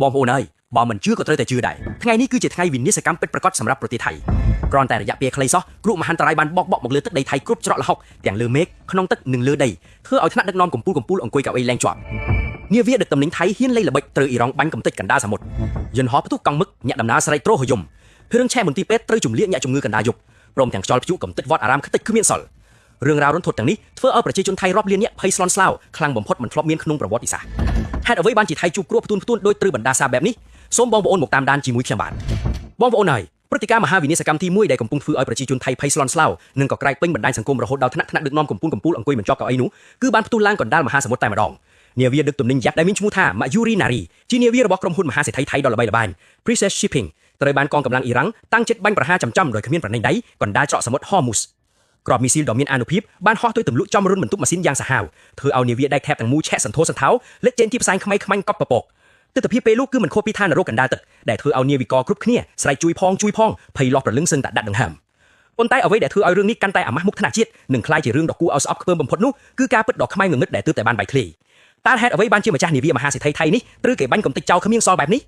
បងប្អូនអើយបើមិនជឿក៏ត្រូវតែជឿដែរថ្ងៃនេះគឺជាថ្ងៃវិនិស្សកម្មពិតប្រាកដសម្រាប់ប្រទេសថៃគ្រាន់តែរយៈពេលខ្លីសោះគ្រោះមហន្តរាយបានបោកមកលើទឹកដីថៃគ្រប់ច្រកល្ហុកទាំងលើមេឃក្នុងទឹកនិងលើដីធ្វើឲ្យថ្នាក់ដឹកនាំកម្ពុជាអង្គុយកៅអីលែងជាប់នាវាដឹកទំនិញថៃហ៊ានលៃល្បិចត្រូវអ៊ីរ៉ង់បាញ់កំទេចកណ្ដាលសមុទ្រយន្តហោះផ្ទុះកង់មឹកញាក់ដំណើរស្រែកទ្រហយំរឿងឆេះមន្ទីរពេទ្យត្រូវជំនះញាក់ជំងឺកណ្ដាលយប់ព្រមទាំងខ្យល់ព្យុះកំទេចវត្តអារាមខ្ទេចគ្មានសល់រឿងរ៉ាវរន្ធត់ទាំងនេះធ្វើឲ្យប្រជាជនថៃរាប់លាននាក់ភ័យស្លន់ស្លោខ្លាំងបំផុតមិនធ្លាប់មានក្នុងប្រវត្តិសាស្ត្រហេតុអ្វីបានជាថៃជួបគ្រោះផ្ទួនដោយត្រូវបណ្ដាសាបែបនេះសូមបងប្អូនមកតាមដានជាមួយខ្ញុំបាទបងប្អូនហើយព្រឹត្តិការណ៍មហាវិនាសកម្មទី1ដែលកំពុងធ្វើឲ្យប្រជាជនថៃភ័យស្លន់ស្លោនិងក៏ក្រែកពេញបណ្ដាញសង្គមរហូតដល់ថ្នាក់ដឹកនាំកម្ពុជាអង្គុយមិនជាប់កៅអីនោះគឺបានផ្ទុះឡើងកណ្ដាលមហាសមុទ្រតែម្ដងនាវាដឹកទំនិញយ៉ាក់ដែលមានឈ្មោះថា Mayuri Nari ជានាវារបស់ក្រុមហ៊ុនមហាសេដ្ឋីថៃដ៏ល្បីល្បាញ Princess Shipping ត្រូវបានកងកម្លាំងអ៊ីរ៉ង់តាំងចិត្តបាញ់ប្រហារចំចំដោយគ្មានប្រណីដៃកណ្ដាលច្រកសមុទ្រ Hormuz ក្របមីស៊ីលដ៏មានអានុភាពបានហោះទៅទម្លុះចំរុនបន្ទប់ម៉ាស៊ីនយ៉ាងសាហាវធ្វើឲ្យនាវាដែកថែបទាំងមូលឆេះសន្ធោសន្ធៅលេចចេញជាផ្សែងខ្មៃខ្មាញ់កប់ពពកទិដ្ឋភាពពេលនោះគឺមិនខុសពីឋាននរកកណ្ដាលទឹកដែលធ្វើឲ្យនាវិករគ្រប់គ្នាស្រែកជួយផងភ័យលាស់ប្រលឹងសឹងតែដាក់ដង្ហើមប៉ុន្តែអ្វីដែលធ្វើឲ្យរឿងនេះកាន់តែអាម៉ាស់មុខថ្នាក់ជាតិនិងคล้ายជារឿងដ៏គួរឲ្យស្អប់ខ្ពើមបំផុតនោះគឺការពិតដ៏ខ្មៅងងឹតដែលទើបតែបានបែកធ្លាយតើហេតុអ្វីបានជាម្ចាស់នាវាមហាសេដ្ឋីថៃនេះត្រូវគេបាញ់កំទេចចោលគ្មានសល់បែបនេះ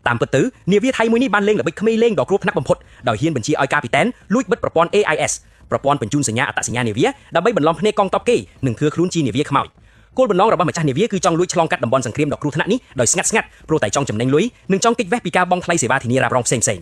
តាមពិតទៅនាវាថៃមួយនេះបានលេងល្បិចក្មេងលេងដ៏គ្រោះថ្នាក់បំផុតដោយហ៊ានបញ្ជាឲ្យកាពីតែនលួចបិទប្រព័ន្ធ AIS ប្រព័ន្ធបញ្ជូនសញ្ញាអត្តសញ្ញានាវាដើម្បីបន្លំភ្នែកកងទ័ពគេនិងធ្វើខ្លួនជានាវាខ្មោចគោលបំណងរបស់ម្ចាស់នាវាគឺចង់លួចឆ្លងកាត់តំបន់សង្គ្រាមដ៏គ្រោះថ្នាក់នេះដោយស្ងាត់ព្រោះតែចង់ចំណេញលុយនិងចង់គេចវេះពីការបង់ថ្លៃសេវាធានារ៉ាប់រងផ្សេង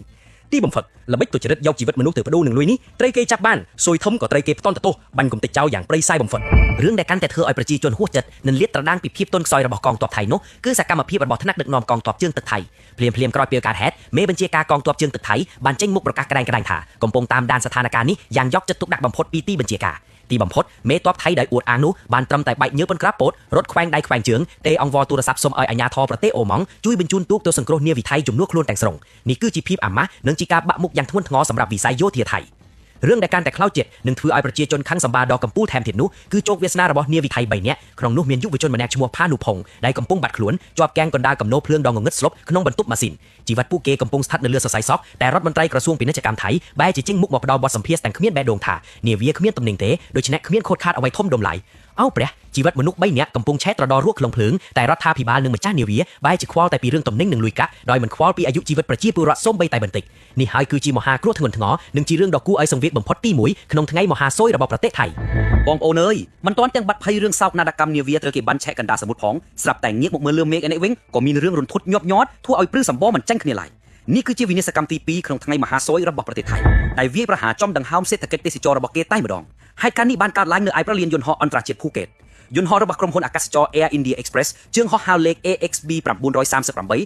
ទីបំផុតល្បិចទុច្ចរិតយកជីវិតមនុស្សទៅបដូរនឹងលុយនេះត្រីគេចាប់បានស៊ុយធំក៏ត្រីគេផ្ទន់ទោសបាញ់កំទេចចោលយ៉ាងព្រៃសាយបំផុតរឿងដែលកាន់តែធ្វើឲ្យប្រជាជនហួសចិត្តនិងលាតត្រដាងពីភាពទន់ខ្សោយរបស់កងទ័ពថៃនោះគឺសកម្មភាពរបស់ថ្នាក់ដឹកនាំកងទ័ពជើងទឹកថៃភ្លាមក្រោយពេលកើតហេតុមេបញ្ជាការកងទ័ពជើងទឹកថៃបានចេញមុខប្រកាសក្តែងថាកំពុងតាមដានស្ថានភាពនេះយ៉ាងយកចិត្តទុកដាក់បំផុតពីទីបញ្ជាការទីបំផុតមេទ័ពថៃដោយអួតអាងនោះបានត្រឹមតែបែកញើសប៉ុនក្រាបពោតរត់ខ្វែងដៃខ្វែងជើងទេអង្វរទូរស័ព្ទសុំឲ្យអាជ្ញាធរប្រទេសអូម៉ង់ជួយបញ្ជូនទូកទៅសង្គ្រោះនាវីថៃជំនួសខ្លួនទាំងស្រុងនេះគឺជាភាពអាម៉ាស់និងជាការបាក់មុខយ៉ាងធ្ងន់ធ្ងរសម្រាប់វិស័យយោធាថៃរឿងដែលកាន់តែខ្លោចចិត្តនឹងធ្វើឲ្យប្រជាជនខណ្ឌសម្បាដ៏កំពូលថែមទៀតនោះគឺជោគវាសនារបស់នាវីថៃ3នាក់ក្នុងនោះមានយុវជនម្នាក់ឈ្មោះផានូផុងដែលកំពុងបាត់ខ្លួនជាប់គាំងកណ្ដាលកំណោភ្លើងដ៏ងងឹតស្លុបក្នុងបន្ទប់ម៉ាស៊ីនជីវិតពួកគេកំពុងស្ថិតនៅលើសរសៃសក់តែរដ្ឋមន្ត្រីក្រសួងពាណិជ្ជកម្មថៃបែរជាចេញមុខមកផ្ដល់បទសម្ភាសន៍ទាំងគ្មានបេះដូងថានាវាគ្មានទំនិញទេដូច្នេះគ្មានខូចខាតអ្វីធំដុំឡើយអោព្រះជីវិតមនុស្ស3នាក់កំពុងឆេះត្រដររស់ក្នុងភ្លើងតែរដ្ឋាភិបាលនិងម្ចាស់នាវាបែរជាខ្វល់តែពីរឿងទំនិញនិងលុយកាក់ដោយមិនខ្វល់ពីអាយុជីវិតប្រជាពលរដ្ឋសូម្បីតែបន្តិចនេះហើយគឺជាមហាគ្រោះធ្ងន់ធ្ងរនិងជារឿងដ៏គួរឲ្យសង្វេគបំផុតទី1ក្នុងថ្ងៃមហាសោយរបស់ប្រទេសថៃបងប្អូនអើយមិនទាន់ទាំងបាត់ភ័យរឿងសោកនាដកម្មនាវាត្រូវគេបាញ់ឆេះកណ្ដាលសមុទ្រផងស្រាប់តែងាកមកមើលលើមេឃឯនេះវិញក៏មានរឿងរន្ធត់ញាប់ញ័រធ្វើឲ្យព្រឺសម្បោមិនចាញ់គ្នាឡើយនេះគឺជាវិនិស្សកម្មទី2ក្នុងថ្ងៃមហាសោយរបស់ប្រទេសថៃដែលវាយប្រហារចំដង្ហើមសេដ្ឋកិច្ចទេសចររបស់គេតែម្ដងហេតុការណ៍នេះបានកើតឡើងនៅឯប្រលានយន្តហោះអន្តរជាតិភូកេតយន្តហោះរបស់ក្រុមហ៊ុនអាកាសចរ Air India Express ជើងហោះហៅលេខ AXB 938